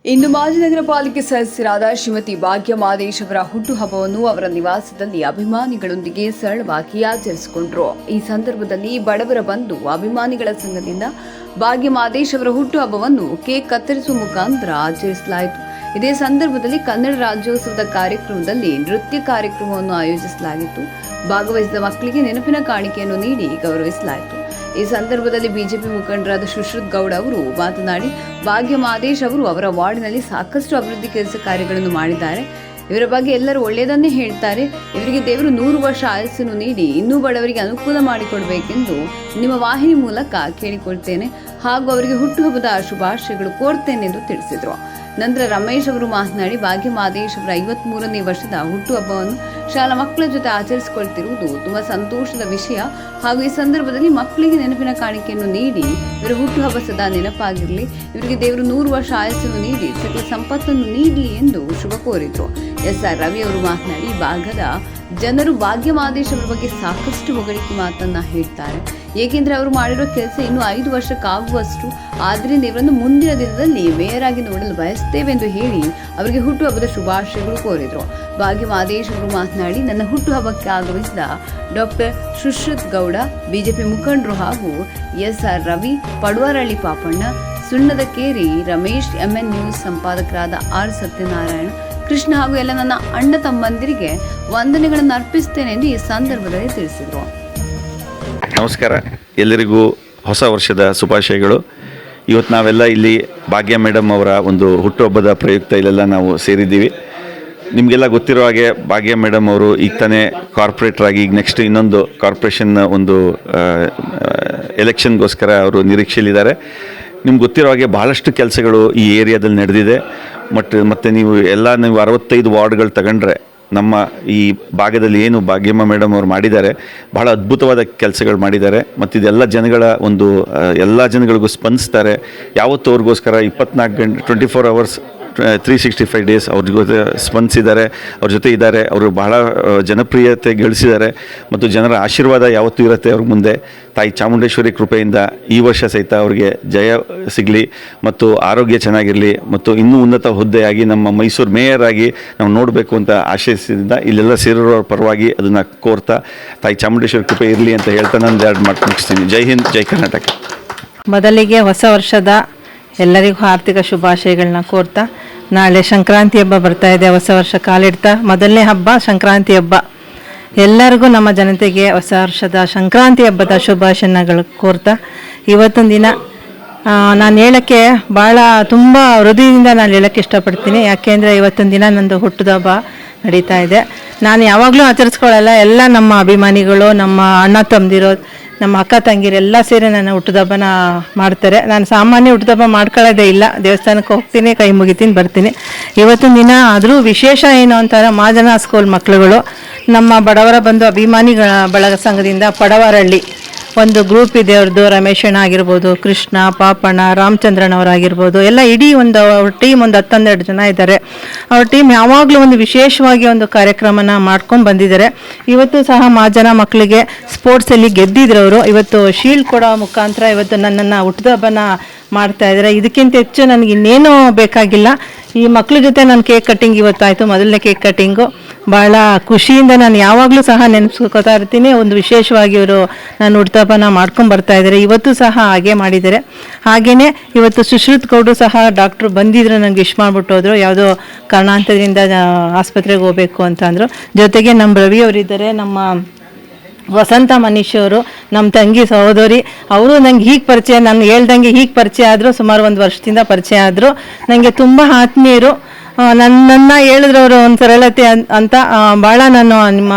ಇಂದು ಮಾಜಿ ನಗರ ಪಾಲಿಕೆ ಸದಸ್ಯರಾದ ಶ್ರೀಮತಿ ಭಾಗ್ಯ ಮಾದೇಶ್ ಅವರ ಹುಟ್ಟುಹಬ್ಬವನ್ನು ಅವರ ನಿವಾಸದಲ್ಲಿ ಅಭಿಮಾನಿಗಳೊಂದಿಗೆ ಸರಳವಾಗಿ ಆಚರಿಸಿಕೊಂಡರು. ಈ ಸಂದರ್ಭದಲ್ಲಿ ಬಡವರ ಬಂಧು ಅಭಿಮಾನಿಗಳ ಸಂಘದಿಂದ ಭಾಗ್ಯ ಮಾದೇಶ್ ಅವರ ಹುಟ್ಟುಹಬ್ಬವನ್ನು ಕೇಕ್ ಕತ್ತರಿಸುವ ಮುಖಾಂತರ ಆಚರಿಸಲಾಯಿತು. ಇದೇ ಸಂದರ್ಭದಲ್ಲಿ ಕನ್ನಡ ರಾಜ್ಯೋತ್ಸವದ ಕಾರ್ಯಕ್ರಮದಲ್ಲಿ ನೃತ್ಯ ಕಾರ್ಯಕ್ರಮವನ್ನು ಆಯೋಜಿಸಲಾಗಿತ್ತು. ಭಾಗವಹಿಸಿದ ಮಕ್ಕಳಿಗೆ ನೆನಪಿನ ಕಾಣಿಕೆಯನ್ನು ನೀಡಿ ಗೌರವಿಸಲಾಯಿತು. ಈ ಸಂದರ್ಭದಲ್ಲಿ ಬಿಜೆಪಿ ಮುಖಂಡರಾದ ಸುಶ್ರುತ್ ಗೌಡ ಅವರು ಮಾತನಾಡಿ, ಭಾಗ್ಯ ಮಾದೇಶ್ ಅವರು ಅವರ ವಾರ್ಡಿನಲ್ಲಿ ಸಾಕಷ್ಟು ಅಭಿವೃದ್ಧಿ ಕೆಲಸ ಕಾರ್ಯಗಳನ್ನು ಮಾಡಿದ್ದಾರೆ. ಇವರ ಬಗ್ಗೆ ಎಲ್ಲರೂ ಒಳ್ಳೆಯದನ್ನೇ ಹೇಳ್ತಾರೆ. ಇವರಿಗೆ ದೇವರು 100 ವರ್ಷ ಆಯಸ್ಸನ್ನು ನೀಡಿ ಇನ್ನೂ ಬಡವರಿಗೆ ಅನುಕೂಲ ಮಾಡಿಕೊಡಬೇಕೆಂದು ನಿಮ್ಮ ವಾಹಿನಿ ಮೂಲಕ ಕೇಳಿಕೊಳ್ತೇನೆ ಹಾಗೂ ಅವರಿಗೆ ಹುಟ್ಟುಹಬ್ಬದ ಶುಭಾಶಯಗಳು ಕೋರ್ತೇನೆ ಎಂದು ತಿಳಿಸಿದರು. ನಂತರ ರಮೇಶ್ ಅವರು ಮಾತನಾಡಿ, ಭಾಗ್ಯ ಮಾದೇಶ್ ಅವರ 53ನೇ ವರ್ಷದ ಹುಟ್ಟುಹಬ್ಬವನ್ನು ಶಾಲಾ ಮಕ್ಕಳ ಜೊತೆ ಆಚರಿಸಿಕೊಳ್ತಿರುವುದು ತುಂಬಾ ಸಂತೋಷದ ವಿಷಯ ಹಾಗೂ ಈ ಸಂದರ್ಭದಲ್ಲಿ ಮಕ್ಕಳಿಗೆ ನೆನಪಿನ ಕಾಣಿಕೆಯನ್ನು ನೀಡಿ ಇವರ ಹುಟ್ಟುಹಬ್ಬ ಸದಾ ನೆನಪಾಗಿರಲಿ, ಇವರಿಗೆ ದೇವರು 100 ವರ್ಷ ಆಯಸ್ಸನ್ನು ನೀಡಿ ಸಕಲ ಸಂಪತ್ತನ್ನು ನೀಡಲಿ ಎಂದು ಶುಭ ಕೋರಿದರು. SR ರವಿ ಅವರು ಮಾತನಾಡಿ, ಭಾಗದ ಜನರು ಭಾಗ್ಯ ಮಾದೇಶ್ ಅವರ ಬಗ್ಗೆ ಸಾಕಷ್ಟು ಹೊಗಳಿಕೆ ಮಾತನ್ನ ಹೇಳ್ತಾರೆ. ಏಕೆಂದರೆ ಅವರು ಮಾಡಿರೋ ಕೆಲಸ ಇನ್ನು 5 ವರ್ಷಕ್ಕಾಗುವಷ್ಟು. ಆದ್ದರಿಂದ ಇವರನ್ನು ಮುಂದಿನ ದಿನದಲ್ಲಿ ಮೇಯರ್ ಆಗಿ ನೋಡಲು ಬಯಸ್ತೇವೆ ಎಂದು ಹೇಳಿ ಅವರಿಗೆ ಹುಟ್ಟುಹಬ್ಬದ ಶುಭಾಶಯಗಳು ಕೋರಿದರು. ಭಾಗ್ಯ ಮಾದೇಶ್ ಅವರು ಮಾತನಾಡಿ, ನನ್ನ ಹುಟ್ಟುಹಬ್ಬಕ್ಕೆ ಆಗಮಿಸಿದ ಡಾಕ್ಟರ್ ಸುಶ್ರುತ್ ಗೌಡ, ಬಿಜೆಪಿ ಮುಖಂಡರು ಹಾಗೂ SR Ravi, Paduvarahalli Papanna, Sunnada Keri Ramesh, MN news ಸಂಪಾದಕರಾದ R ಸತ್ಯನಾರಾಯಣ, ಕೃಷ್ಣ ಹಾಗೂ ಎಲ್ಲ ನನ್ನ ಅಣ್ಣ ತಮ್ಮಂದಿರಿಗೆ ವಂದನೆಗಳನ್ನು ಅರ್ಪಿಸುತ್ತೇನೆ ಎಂದು ಈ ಸಂದರ್ಭದಲ್ಲಿ ತಿಳಿಸಿದರು. ನಮಸ್ಕಾರ, ಎಲ್ಲರಿಗೂ ಹೊಸ ವರ್ಷದ ಶುಭಾಶಯಗಳು. ಇವತ್ತು ನಾವೆಲ್ಲ ಇಲ್ಲಿ ಭಾಗ್ಯ ಮೇಡಮ್ ಅವರ ಒಂದು ಹುಟ್ಟುಹಬ್ಬದ ಪ್ರಯುಕ್ತ ಇಲ್ಲೆಲ್ಲ ನಾವು ಸೇರಿದ್ದೀವಿ. ನಿಮಗೆಲ್ಲ ಗೊತ್ತಿರೋ ಹಾಗೆ ಭಾಗ್ಯ ಮೇಡಮ್ ಅವರು ಈಗ ತಾನೇ ಕಾರ್ಪೊರೇಟರ್ ಆಗಿ ಈಗ ನೆಕ್ಸ್ಟ್ ಇನ್ನೊಂದು ಕಾರ್ಪೊರೇಷನ್ ಒಂದು ಎಲೆಕ್ಷನ್ಗೋಸ್ಕರ ಅವರು ನಿರೀಕ್ಷೆಯಲ್ಲಿದ್ದಾರೆ. ನಿಮ್ಗೆ ಗೊತ್ತಿರೋ ಹಾಗೆ ಭಾಳಷ್ಟು ಕೆಲಸಗಳು ಈ ಏರಿಯಾದಲ್ಲಿ ನಡೆದಿದೆ. ಮತ್ತು ನೀವು 65 ವಾರ್ಡ್ಗಳು ತಗೊಂಡ್ರೆ ನಮ್ಮ ಈ ಭಾಗದಲ್ಲಿ ಏನು ಭಾಗ್ಯಮ್ಮ ಮೇಡಮ್ ಅವರು ಮಾಡಿದ್ದಾರೆ, ಭಾಳ ಅದ್ಭುತವಾದ ಕೆಲಸಗಳು ಮಾಡಿದ್ದಾರೆ. ಮತ್ತು ಇದೆಲ್ಲ ಜನಗಳ ಒಂದು ಎಲ್ಲ ಜನಗಳಿಗೂ ಸ್ಪಂದಿಸ್ತಾರೆ. ಯಾವತ್ತೂ ಅವ್ರಿಗೋಸ್ಕರ 24 ಗಂಟೆ 24 hours 365 days ಅವ್ರ ಜೊತೆ ಸ್ಪಂದಿಸಿದ್ದಾರೆ, ಅವ್ರ ಜೊತೆ ಇದ್ದಾರೆ. ಅವರು ಬಹಳ ಜನಪ್ರಿಯತೆ ಗಳಿಸಿದ್ದಾರೆ ಮತ್ತು ಜನರ ಆಶೀರ್ವಾದ ಯಾವತ್ತೂ ಇರುತ್ತೆ ಅವ್ರ ಮುಂದೆ. ತಾಯಿ ಚಾಮುಂಡೇಶ್ವರಿ ಕೃಪೆಯಿಂದ ಈ ವರ್ಷ ಸಹಿತ ಅವ್ರಿಗೆ ಜಯ ಸಿಗಲಿ ಮತ್ತು ಆರೋಗ್ಯ ಚೆನ್ನಾಗಿರಲಿ ಮತ್ತು ಇನ್ನೂ ಉನ್ನತ ಹುದ್ದೆಯಾಗಿ ನಮ್ಮ ಮೈಸೂರು ಮೇಯರ್ ಆಗಿ ನಾವು ನೋಡಬೇಕು ಅಂತ ಆಶಯಿಸಿದಿಂದ ಇಲ್ಲೆಲ್ಲ ಸೇರಿರೋರ ಪರವಾಗಿ ಅದನ್ನು ಕೋರ್ತಾ ತಾಯಿ ಚಾಮುಂಡೇಶ್ವರಿ ಕೃಪೆ ಇರಲಿ ಅಂತ ಹೇಳ್ತಾ ನಾನು 2 ಮಾತು ಮುಗಿಸ್ತೀನಿ. ಜೈ ಹಿಂದ್, ಜೈ ಕರ್ನಾಟಕ. ಮೊದಲಿಗೆ ಹೊಸ ವರ್ಷದ ಎಲ್ಲರಿಗೂ ಆರ್ಥಿಕ ಶುಭಾಶಯಗಳನ್ನ ಕೋರ್ತಾ, ನಾಳೆ ಸಂಕ್ರಾಂತಿ ಹಬ್ಬ ಬರ್ತಾ ಇದೆ. ಹೊಸ ವರ್ಷ ಕಾಲಿಡ್ತಾ ಮೊದಲನೇ ಹಬ್ಬ ಸಂಕ್ರಾಂತಿ ಹಬ್ಬ. ಎಲ್ಲರಿಗೂ ನಮ್ಮ ಜನತೆಗೆ ಹೊಸ ವರ್ಷದ ಸಂಕ್ರಾಂತಿ ಹಬ್ಬದ ಶುಭಾಶಯಗಳು ಕೋರ್ತಾ, ಇವತ್ತೊಂದು ದಿನ ನಾನು ಹೇಳೋಕ್ಕೆ ತುಂಬ ಹೃದಯದಿಂದ ನಾನು ಹೇಳೋಕ್ಕೆ ಇಷ್ಟಪಡ್ತೀನಿ. ಯಾಕೆಂದರೆ ಇವತ್ತೊಂದು ದಿನ ನಂದು ಹುಟ್ಟಿದ ಹಬ್ಬ ನಡೀತಾ ಇದೆ. ನಾನು ಯಾವಾಗಲೂ ಆಚರಿಸ್ಕೊಳ್ಳಲ್ಲ. ಎಲ್ಲ ನಮ್ಮ ಅಭಿಮಾನಿಗಳು, ನಮ್ಮ ಅಣ್ಣ ತಮ್ಮದಿರೋ, ನಮ್ಮ ಅಕ್ಕ ತಂಗಿರೆಲ್ಲ ಸೇರಿ ನನ್ನ ಹುಟ್ಟುದಬ್ಬನ ಮಾಡ್ತಾರೆ. ನಾನು ಸಾಮಾನ್ಯ ಹುಟ್ಟುದಬ್ಬ ಮಾಡ್ಕೊಳ್ಳೋದೇ ಇಲ್ಲ. ದೇವಸ್ಥಾನಕ್ಕೆ ಹೋಗ್ತೀನಿ, ಕೈ ಮುಗಿತೀನಿ, ಬರ್ತೀನಿ. ಇವತ್ತಿನ ದಿನ ಆದರೂ ವಿಶೇಷ ಏನು ಅಂತಾರೆ, ಮಾಜನ ಸ್ಕೂಲ್ ಮಕ್ಕಳುಗಳು ನಮ್ಮ ಬಡವರ ಬಂಧು ಅಭಿಮಾನಿಗಳ ಬಳಗ ಸಂಘದಿಂದ ಪಡವಾರಳ್ಳಿ ಒಂದು ಗ್ರೂಪ್ ಇದೆ. ಅವ್ರದ್ದು ರಮೇಶಣ್ಣ ಆಗಿರ್ಬೋದು, ಕೃಷ್ಣ, ಪಾಪಣ್ಣ, ರಾಮಚಂದ್ರನವರಾಗಿರ್ಬೋದು, ಎಲ್ಲ ಇಡೀ ಒಂದು ಟೀಮ್ ಒಂದು 10-12 ಜನ ಇದ್ದಾರೆ. ಅವ್ರ ಟೀಮ್ ಯಾವಾಗಲೂ ಒಂದು ವಿಶೇಷವಾಗಿ ಒಂದು ಕಾರ್ಯಕ್ರಮನ ಮಾಡ್ಕೊಂಡು ಬಂದಿದ್ದಾರೆ. ಇವತ್ತು ಸಹ ಮಾಜನ ಮಕ್ಕಳಿಗೆ ಸ್ಪೋರ್ಟ್ಸಲ್ಲಿ ಗೆದ್ದಿದ್ರು ಅವರು. ಇವತ್ತು ಶೀಲ್ಡ್ ಕೊಡೋ ಮುಖಾಂತರ ಇವತ್ತು ನನ್ನನ್ನು ಹುಟ್ಟುಹಬ್ಬನ ಮಾಡ್ತಾ ಇದ್ದಾರೆ. ಇದಕ್ಕಿಂತ ಹೆಚ್ಚು ನನಗೆ ಇನ್ನೇನು ಬೇಕಾಗಿಲ್ಲ. ಈ ಮಕ್ಕಳ ಜೊತೆ ನಾನು ಕೇಕ್ ಕಟ್ಟಿಂಗ್ ಇವತ್ತಾಯಿತು, ಮೊದಲನೇ ಕೇಕ್ ಕಟ್ಟಿಂಗು. ಭಾಳ ಖುಷಿಯಿಂದ ನಾನು ಯಾವಾಗಲೂ ಸಹ ನೆನೆಸ್ಕೋತಾ ಇರ್ತೀನಿ. ಒಂದು ವಿಶೇಷವಾಗಿ ಇವರು ನಾನು ಹುಟ್ಟುಹಬ್ಬನ ಮಾಡ್ಕೊಂಡು ಬರ್ತಾ ಇದ್ದಾರೆ. ಇವತ್ತು ಸಹ ಹಾಗೆ ಮಾಡಿದ್ದಾರೆ. ಹಾಗೆಯೇ ಇವತ್ತು ಸುಶ್ರುತ್ ಗೌಡರು ಸಹ ಡಾಕ್ಟ್ರು ಬಂದಿದ್ರು, ನನಗೆ ವಿಶ್ ಮಾಡಿಬಿಟ್ಟು ಹೋದರು. ಯಾವುದೋ ಕಾರಣಾಂತರದಿಂದ ಆಸ್ಪತ್ರೆಗೆ ಹೋಗಬೇಕು ಅಂತ ಅಂದರು. ಜೊತೆಗೆ ನಮ್ಮ ರವಿ ಅವರಿದ್ದಾರೆ, ನಮ್ಮ ವಸಂತ ಮನೀಶ್ ಅವರು, ನಮ್ಮ ತಂಗಿ ಸಹೋದರಿ. ಅವರು ನಂಗೆ ಹೀಗೆ ಪರಿಚಯ, ನಾನು ಹೇಳ್ದಂಗೆ ಹೀಗೆ ಪರಿಚಯ ಆದರು. ಸುಮಾರು 1 ವರ್ಷದಿಂದ ಪರಿಚಯ ಆದರು. ನನಗೆ ತುಂಬ ಆತ್ಮೀಯರು. ನನ್ನ ಹೇಳಿದ್ರು ಅವರು ಒಂದು ಸರಳತೆ ಅಂತ. ಭಾಳ ನಾನು ನಿಮ್ಮ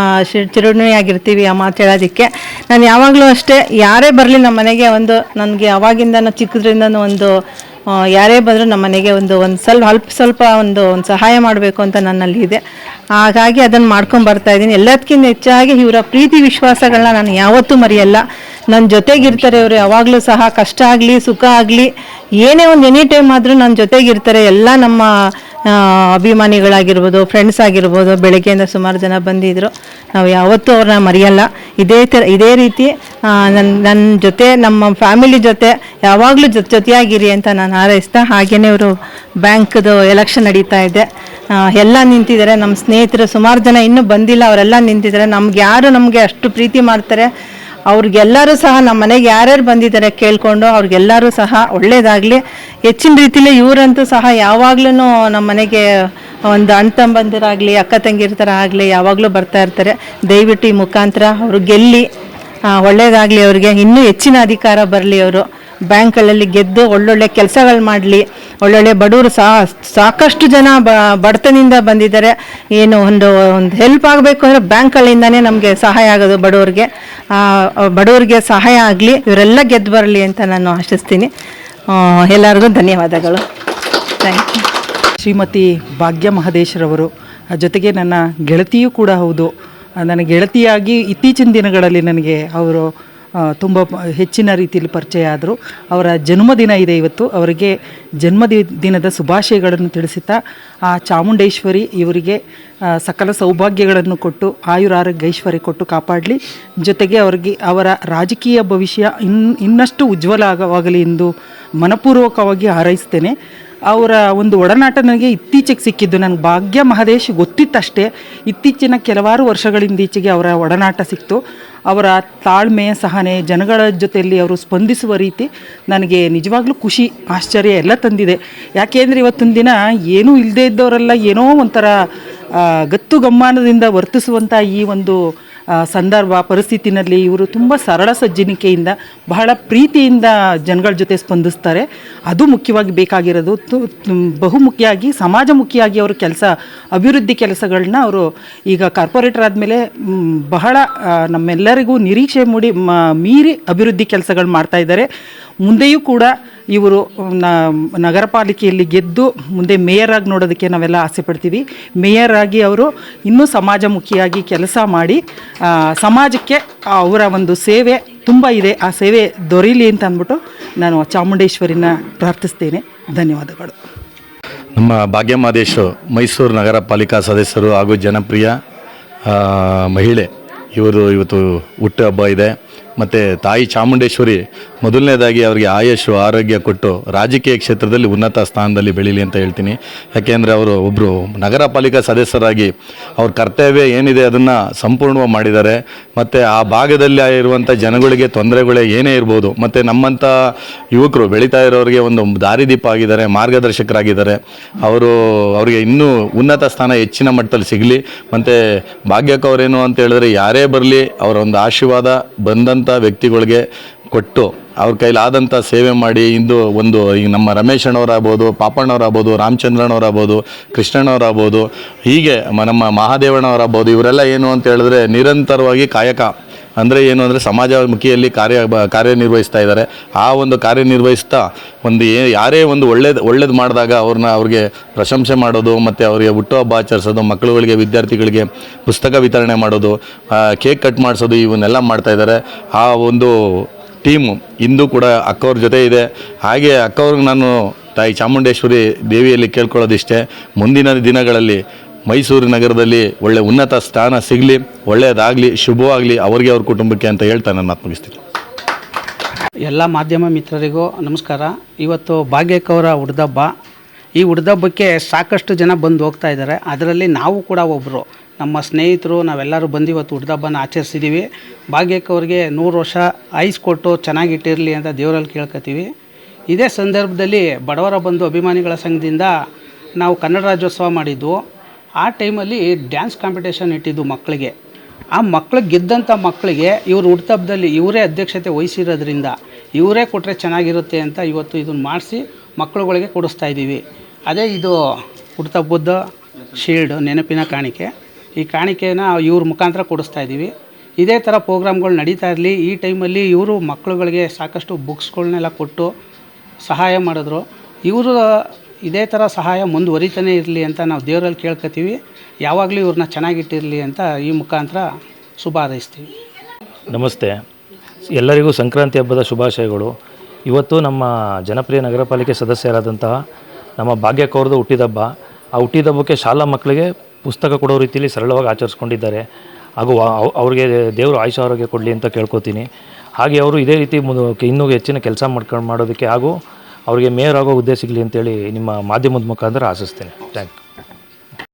ಚಿರುಣಿಯಾಗಿರ್ತೀವಿ ಆ ಮಾತು ಹೇಳೋದಕ್ಕೆ. ನಾನು ಯಾವಾಗಲೂ ಅಷ್ಟೇ, ಯಾರೇ ಬರಲಿ ನಮ್ಮ ಮನೆಗೆ ನನಗೆ ಅವಾಗಿಂದ ಚಿಕ್ಕದ್ರಿಂದನೂ ಯಾರೇ ಬಂದರೂ ನಮ್ಮ ಮನೆಗೆ ಒಂದು ಸ್ವಲ್ಪ ಸಹಾಯ ಮಾಡಬೇಕು ಅಂತ ನನ್ನಲ್ಲಿ ಇದೆ. ಹಾಗಾಗಿ ಅದನ್ನು ಮಾಡ್ಕೊಂಡು ಬರ್ತಾಯಿದ್ದೀನಿ. ಎಲ್ಲದಕ್ಕಿಂತ ಹೆಚ್ಚಾಗಿ ಇವರ ಪ್ರೀತಿ ವಿಶ್ವಾಸಗಳನ್ನ ನಾನು ಯಾವತ್ತೂ ಮರೆಯಲ್ಲ. ನನ್ನ ಜೊತೆಗಿರ್ತಾರೆ. ಅವರು ಯಾವಾಗಲೂ ಸಹ ಕಷ್ಟ ಆಗಲಿ ಸುಖ ಆಗಲಿ ಏನೇ ಒಂದು ಎನಿ ಟೈಮ್ ಆದರೂ ನನ್ನ ಜೊತೆಗಿರ್ತಾರೆ. ಎಲ್ಲ ನಮ್ಮ ಅಭಿಮಾನಿಗಳಾಗಿರ್ಬೋದು, ಫ್ರೆಂಡ್ಸ್ ಆಗಿರ್ಬೋದು, ಬೆಳಗ್ಗೆಯಿಂದ ಸುಮಾರು ಜನ ಬಂದಿದ್ದರು. ನಾವು ಯಾವತ್ತೂ ಅವ್ರನ್ನ ಮರೆಯಲ್ಲ. ಇದೇ ರೀತಿ ನನ್ನ ಜೊತೆ, ನಮ್ಮ ಫ್ಯಾಮಿಲಿ ಜೊತೆ ಯಾವಾಗಲೂ ಜೊತೆಯಾಗಿರಿ ಅಂತ ನಾನು ಹಾರೈಸ್ತಾ, ಹಾಗೆಯೇ ಅವರು ಬ್ಯಾಂಕ್ದು ಎಲೆಕ್ಷನ್ ನಡೀತಾ ಇದೆ, ಎಲ್ಲ ನಿಂತಿದ್ದಾರೆ. ನಮ್ಮ ಸ್ನೇಹಿತರು ಸುಮಾರು ಜನ ಇನ್ನೂ ಬಂದಿಲ್ಲ, ಅವರೆಲ್ಲ ನಿಂತಿದ್ದಾರೆ. ನಮಗೆ ಅಷ್ಟು ಪ್ರೀತಿ ಮಾಡ್ತಾರೆ. ಅವ್ರಿಗೆಲ್ಲರೂ ಸಹ ನಮ್ಮ ಮನೆಗೆ ಯಾರ್ಯಾರು ಬಂದಿದ್ದಾರೆ ಕೇಳಿಕೊಂಡು ಅವ್ರಿಗೆಲ್ಲರೂ ಸಹ ಒಳ್ಳೆಯದಾಗಲಿ. ಹೆಚ್ಚಿನ ರೀತಿಯಲ್ಲಿ ಇವರಂತೂ ಸಹ ಯಾವಾಗ್ಲೂ ನಮ್ಮ ಮನೆಗೆ ಒಂದು ಅಣ್ಣ ತಮ್ಮಂದಿರಾಗಲಿ, ಅಕ್ಕ ತಂಗಿರ ಥರ ಆಗಲಿ ಯಾವಾಗಲೂ ಬರ್ತಾ ಇರ್ತಾರೆ. ದಯವಿಟ್ಟು ಈ ಮುಖಾಂತರ ಅವರು ಗೆಲ್ಲಿ, ಒಳ್ಳೆಯದಾಗಲಿ, ಅವ್ರಿಗೆ ಇನ್ನೂ ಹೆಚ್ಚಿನ ಅಧಿಕಾರ ಬರಲಿ, ಅವರು ಬ್ಯಾಂಕ್ಗಳಲ್ಲಿ ಗೆದ್ದು ಒಳ್ಳೊಳ್ಳೆ ಕೆಲಸಗಳು ಮಾಡಲಿ. ಒಳ್ಳೊಳ್ಳೆ ಬಡವರು ಸಾಕಷ್ಟು ಜನ ಬಡತನದಿಂದ ಬಂದಿದ್ದಾರೆ. ಏನು ಒಂದು ಹೆಲ್ಪ್ ಆಗಬೇಕು ಅಂದರೆ ಬ್ಯಾಂಕ್ಗಳಿಂದನೇ ನಮಗೆ ಸಹಾಯ ಆಗೋದು. ಬಡವರಿಗೆ ಸಹಾಯ ಆಗಲಿ, ಇವರೆಲ್ಲ ಗೆದ್ದು ಬರಲಿ ಅಂತ ನಾನು ಆಶಿಸ್ತೀನಿ. ಎಲ್ಲರಿಗೂ ಧನ್ಯವಾದಗಳು. Thank you. ಶ್ರೀಮತಿ ಭಾಗ್ಯ ಮಹದೇಶ್ರವರು ಜೊತೆಗೆ ನನ್ನ ಗೆಳತಿಯೂ ಕೂಡ ಹೌದು. ನನ್ನ ಗೆಳತಿಯಾಗಿ ಇತ್ತೀಚಿನ ದಿನಗಳಲ್ಲಿ ನನಗೆ ಅವರು ತುಂಬ ಹೆಚ್ಚಿನ ರೀತಿಯಲ್ಲಿ ಪರಿಚಯ ಆದರು. ಅವರ ಜನ್ಮದಿನ ಇದೆ ಇವತ್ತು. ಅವರಿಗೆ ಜನ್ಮದಿನದ ಶುಭಾಶಯಗಳನ್ನು ತಿಳಿಸುತ್ತಾ ಆ ಚಾಮುಂಡೇಶ್ವರಿ ಇವರಿಗೆ ಸಕಲ ಸೌಭಾಗ್ಯಗಳನ್ನು ಕೊಟ್ಟು ಆಯುರಾರೋಗ್ಯ ಐಶ್ವರ್ಯ ಕೊಟ್ಟು ಕಾಪಾಡಲಿ. ಜೊತೆಗೆ ಅವರ ರಾಜಕೀಯ ಭವಿಷ್ಯ ಇನ್ನಷ್ಟು ಉಜ್ವಲವಾಗಲಿ ಎಂದು ಮನಪೂರ್ವಕವಾಗಿ ಹಾರೈಸ್ತೇನೆ. ಅವರ ಒಂದು ಒಡನಾಟ ನನಗೆ ಇತ್ತೀಚೆಗೆ ಸಿಕ್ಕಿದ್ದು. ನನಗೆ ಭಾಗ್ಯ ಮಹದೇಶ್ ಗೊತ್ತಿತ್ತಷ್ಟೇ. ಇತ್ತೀಚಿನ ಕೆಲವಾರು ವರ್ಷಗಳಿಂದೀಚೆಗೆ ಅವರ ಒಡನಾಟ ಸಿಕ್ತು. ಅವರ ತಾಳ್ಮೆ, ಸಹನೆ, ಜನಗಳ ಜೊತೆಯಲ್ಲಿ ಅವರು ಸ್ಪಂದಿಸುವ ರೀತಿ ನನಗೆ ನಿಜವಾಗ್ಲೂ ಖುಷಿ, ಆಶ್ಚರ್ಯ ಎಲ್ಲ ತಂದಿದೆ. ಯಾಕೆಂದರೆ ಇವತ್ತಿನ ದಿನ ಏನೂ ಇಲ್ಲದೇ ಇದ್ದವರೆಲ್ಲ ಏನೋ ಒಂಥರ ಗತ್ತು ಗಮ್ಮಾನದಿಂದ ವರ್ತಿಸುವಂಥ ಈ ಒಂದು ಸಂದರ್ಭ ಪರಿಸ್ಥಿತಿನಲ್ಲಿ ಇವರು ತುಂಬ ಸರಳ ಸಜ್ಜನಿಕೆಯಿಂದ ಬಹಳ ಪ್ರೀತಿಯಿಂದ ಜನಗಳ ಜೊತೆ ಸ್ಪಂದಿಸ್ತಾರೆ. ಅದು ಮುಖ್ಯವಾಗಿ ಬೇಕಾಗಿರೋದು. ಬಹುಮುಖ್ಯವಾಗಿ ಸಮಾಜಮುಖಿಯಾಗಿ ಅವರು ಅಭಿವೃದ್ಧಿ ಕೆಲಸಗಳನ್ನ ಅವರು ಈಗ ಕಾರ್ಪೊರೇಟರ್ ಆದಮೇಲೆ ಬಹಳ ನಮ್ಮೆಲ್ಲರಿಗೂ ನಿರೀಕ್ಷೆ ಮೀರಿ ಅಭಿವೃದ್ಧಿ ಕೆಲಸಗಳು ಮಾಡ್ತಾ ಇದ್ದಾರೆ. ಮುಂದೆಯೂ ಕೂಡ ಇವರು ನಗರ ಪಾಲಿಕೆಯಲ್ಲಿ ಗೆದ್ದು ಮುಂದೆ ಮೇಯರ್ ಆಗಿ ನೋಡೋದಕ್ಕೆ ನಾವೆಲ್ಲ ಆಸೆ ಪಡ್ತೀವಿ. ಮೇಯರ್ ಆಗಿ ಅವರು ಇನ್ನೂ ಸಮಾಜಮುಖಿಯಾಗಿ ಕೆಲಸ ಮಾಡಿ ಸಮಾಜಕ್ಕೆ ಅವರ ಒಂದು ಸೇವೆ ತುಂಬ ಇದೆ, ಆ ಸೇವೆ ದೊರೀಲಿ ಅಂತ ಅಂದ್ಬಿಟ್ಟು ನಾನು ಚಾಮುಂಡೇಶ್ವರಿನ ಪ್ರಾರ್ಥಿಸ್ತೇನೆ. ಧನ್ಯವಾದಗಳು. ನಮ್ಮ ಭಾಗ್ಯ ಮಹದೇಶ್ ಮೈಸೂರು ನಗರ ಪಾಲಿಕಾ ಸದಸ್ಯರು ಹಾಗೂ ಜನಪ್ರಿಯ ಮಹಿಳೆ. ಇವರು ಇವತ್ತು ಹುಟ್ಟುಹಬ್ಬ ಇದೆ. ಮತ್ತು ತಾಯಿ ಚಾಮುಂಡೇಶ್ವರಿ ಮೊದಲನೇದಾಗಿ ಅವರಿಗೆ ಆಯುಷು ಆರೋಗ್ಯ ಕೊಟ್ಟು ರಾಜಕೀಯ ಕ್ಷೇತ್ರದಲ್ಲಿ ಉನ್ನತ ಸ್ಥಾನದಲ್ಲಿ ಬೆಳೀಲಿ ಅಂತ ಹೇಳ್ತೀನಿ. ಯಾಕೆಂದರೆ ಅವರು ಒಬ್ಬರು ನಗರ ಪಾಲಿಕಾ ಸದಸ್ಯರಾಗಿ ಅವ್ರ ಕರ್ತವ್ಯ ಏನಿದೆ ಅದನ್ನು ಸಂಪೂರ್ಣವಾಗಿ ಮಾಡಿದ್ದಾರೆ. ಮತ್ತು ಆ ಭಾಗದಲ್ಲಿ ಇರುವಂಥ ಜನಗಳಿಗೆ ತೊಂದರೆಗಳೇ ಏನೇ ಇರ್ಬೋದು, ಮತ್ತು ನಮ್ಮಂಥ ಯುವಕರು ಬೆಳೀತಾ ಇರೋರಿಗೆ ಒಂದು ದಾರಿದೀಪ ಆಗಿದ್ದಾರೆ, ಮಾರ್ಗದರ್ಶಕರಾಗಿದ್ದಾರೆ. ಅವರಿಗೆ ಇನ್ನೂ ಉನ್ನತ ಸ್ಥಾನ ಹೆಚ್ಚಿನ ಮಟ್ಟದಲ್ಲಿ ಸಿಗಲಿ. ಮತ್ತು ಭಾಗ್ಯಕ್ಕವರೇನು ಅಂತ ಹೇಳಿದ್ರೆ ಯಾರೇ ಬರಲಿ ಅವರ ಒಂದು ಆಶೀರ್ವಾದ ಬಂದಂಥ ವ್ಯಕ್ತಿಗಳಿಗೆ ಕೊಟ್ಟು ಅವ್ರ ಕೈಲಾದಂಥ ಸೇವೆ ಮಾಡಿ ಇಂದು ಒಂದು ಈಗ ನಮ್ಮ ರಮೇಶ್ ಅಣ್ಣವರಾಗ್ಬೋದು, ಪಾಪಣ್ಣವರಾಗ್ಬೋದು, ರಾಮಚಂದ್ರಣ್ಣವರಾಗ್ಬೋದು, ಕೃಷ್ಣಣ್ಣವರಾಗ್ಬೋದು, ಹೀಗೆ ನಮ್ಮ ಮಹಾದೇವಣ್ಣವರಾಗ್ಬೋದು, ಇವರೆಲ್ಲ ಏನು ಅಂತ ಹೇಳಿದ್ರೆ ನಿರಂತರವಾಗಿ ಕಾಯಕ ಅಂದರೆ ಏನು ಅಂದರೆ ಸಮಾಜಮುಖಿಯಲ್ಲಿ ಕಾರ್ಯನಿರ್ವಹಿಸ್ತಾ ಇದ್ದಾರೆ. ಆ ಒಂದು ಕಾರ್ಯನಿರ್ವಹಿಸ್ತಾ ಯಾರೇ ಒಂದು ಒಳ್ಳೇದು ಮಾಡಿದಾಗ ಅವ್ರಿಗೆ ಪ್ರಶಂಸೆ ಮಾಡೋದು, ಮತ್ತು ಅವರಿಗೆ ಹುಟ್ಟುಹಬ್ಬ ಆಚರಿಸೋದು, ಮಕ್ಕಳುಗಳಿಗೆ ವಿದ್ಯಾರ್ಥಿಗಳಿಗೆ ಪುಸ್ತಕ ವಿತರಣೆ ಮಾಡೋದು, ಕೇಕ್ ಕಟ್ ಮಾಡಿಸೋದು, ಇವನ್ನೆಲ್ಲ ಮಾಡ್ತಾಯಿದ್ದಾರೆ. ಆ ಒಂದು ಟೀಮು ಇಂದು ಕೂಡ ಅಕ್ಕವ್ರ ಜೊತೆ ಇದೆ. ಹಾಗೆ ಅಕ್ಕವ್ರಿಗೆ ನಾನು ತಾಯಿ ಚಾಮುಂಡೇಶ್ವರಿ ದೇವಿಯಲ್ಲಿ ಕೇಳ್ಕೊಳ್ಳೋದಿಷ್ಟೇ, ಮುಂದಿನ ದಿನಗಳಲ್ಲಿ ಮೈಸೂರು ನಗರದಲ್ಲಿ ಒಳ್ಳೆ ಉನ್ನತ ಸ್ಥಾನ ಸಿಗಲಿ, ಒಳ್ಳೆಯದಾಗಲಿ, ಶುಭವಾಗಲಿ ಅವ್ರಿಗೆ ಅವ್ರ ಕುಟುಂಬಕ್ಕೆ ಅಂತ ಹೇಳ್ತಾ ನನ್ನ ಮಾತು ಮುಗಿಸ್ತೀನಿ. ಎಲ್ಲ ಮಾಧ್ಯಮ ಮಿತ್ರರಿಗೂ ನಮಸ್ಕಾರ. ಇವತ್ತು ಭಾಗ್ಯಕ್ಕವರ ಹುಡ್ದಬ್ಬ. ಈ ಹುಡ್ದಬ್ಬಕ್ಕೆ ಸಾಕಷ್ಟು ಜನ ಬಂದು ಹೋಗ್ತಾ ಇದ್ದಾರೆ. ಅದರಲ್ಲಿ ನಾವು ಕೂಡ ಒಬ್ಬರು, ನಮ್ಮ ಸ್ನೇಹಿತರು ನಾವೆಲ್ಲರೂ ಬಂದು ಇವತ್ತು ಹುಡ್ದಬ್ಬನ ಆಚರಿಸಿದ್ದೀವಿ. ಭಾಗ್ಯಕ್ಕವ್ರಿಗೆ 100 ವರ್ಷ ಐಸ್ ಕೊಟ್ಟು ಚೆನ್ನಾಗಿಟ್ಟಿರಲಿ ಅಂತ ದೇವರಲ್ಲಿ ಕೇಳ್ಕೊತೀವಿ. ಇದೇ ಸಂದರ್ಭದಲ್ಲಿ ಬಡವರ ಬಂಧು ಅಭಿಮಾನಿಗಳ ಸಂಘದಿಂದ ನಾವು ಕನ್ನಡ ರಾಜ್ಯೋತ್ಸವ ಮಾಡಿದ್ದು. ಆ ಟೈಮಲ್ಲಿ ಡ್ಯಾನ್ಸ್ ಕಾಂಪಿಟೇಷನ್ ಇಟ್ಟಿದ್ದು ಮಕ್ಕಳಿಗೆ. ಆ ಮಕ್ಕಳಿಗೆ ಗೆದ್ದಂಥ ಮಕ್ಕಳಿಗೆ ಇವರು ಹುಟ್ಟುಹಬ್ಬದಲ್ಲಿ ಇವರೇ ಅಧ್ಯಕ್ಷತೆ ವಹಿಸಿರೋದ್ರಿಂದ ಇವರೇ ಕೊಟ್ಟರೆ ಚೆನ್ನಾಗಿರುತ್ತೆ ಅಂತ ಇವತ್ತು ಇದನ್ನು ಮಾಡಿಸಿ ಮಕ್ಕಳುಗಳಿಗೆ ಕೊಡಿಸ್ತಾ ಇದ್ದೀವಿ. ಅದೇ ಇದು ಹುಟ್ಟುಹಬ್ಬದ ಶೀಲ್ಡ್, ನೆನಪಿನ ಕಾಣಿಕೆ. ಈ ಕಾಣಿಕೆನ ಇವ್ರ ಮುಖಾಂತರ ಕೊಡಿಸ್ತಾ ಇದ್ದೀವಿ. ಇದೇ ಥರ ಪ್ರೋಗ್ರಾಮ್ಗಳು ನಡೀತಾ ಇರಲಿ. ಈ ಟೈಮಲ್ಲಿ ಇವರು ಮಕ್ಕಳುಗಳಿಗೆ ಸಾಕಷ್ಟು ಬುಕ್ಸ್ಗಳನ್ನೆಲ್ಲ ಕೊಟ್ಟು ಸಹಾಯ ಮಾಡಿದ್ರು. ಇವರು ಇದೇ ಥರ ಸಹಾಯ ಮುಂದುವರಿತಾನೆ ಇರಲಿ ಅಂತ ನಾವು ದೇವರಲ್ಲಿ ಕೇಳ್ಕೊತೀವಿ. ಯಾವಾಗಲೂ ಇವ್ರನ್ನ ಚೆನ್ನಾಗಿಟ್ಟಿರಲಿ ಅಂತ ಈ ಮುಖಾಂತರ ಶುಭ ಹಾರೈಸ್ತೀವಿ. ನಮಸ್ತೆ. ಎಲ್ಲರಿಗೂ ಸಂಕ್ರಾಂತಿ ಹಬ್ಬದ ಶುಭಾಶಯಗಳು. ಇವತ್ತು ನಮ್ಮ ಜನಪ್ರಿಯ ನಗರ ಪಾಲಿಕೆ ಸದಸ್ಯರಾದಂತಹ ನಮ್ಮ ಭಾಗ್ಯಕ್ಕವ್ರದ್ದು ಹುಟ್ಟಿದಬ್ಬ. ಆ ಹುಟ್ಟಿದಬ್ಬಕ್ಕೆ ಶಾಲಾ ಮಕ್ಕಳಿಗೆ ಪುಸ್ತಕ ಕೊಡೋ ರೀತಿಯಲ್ಲಿ ಸರಳವಾಗಿ ಆಚರಿಸ್ಕೊಂಡಿದ್ದಾರೆ. ಹಾಗೂ ಅವ್ರಿಗೆ ದೇವರು ಆಯುಷ್ಯ ಆರೋಗ್ಯ ಕೊಡಲಿ ಅಂತ ಕೇಳ್ಕೊತೀನಿ. ಹಾಗೆ ಅವರು ಇದೇ ರೀತಿ ಇನ್ನೂ ಹೆಚ್ಚಿನ ಕೆಲಸ ಮಾಡೋದಕ್ಕೆ ಹಾಗೂ ಅವರಿಗೆ ಮೇಯರ್ ಆಗೋ ಹುದ್ದೆ ಸಿಗಲಿ ಅಂತೇಳಿ ನಿಮ್ಮ ಮಾಧ್ಯಮದ ಮುಖಾಂತರ ಆಶಿಸ್ತೇನೆ. Thank you.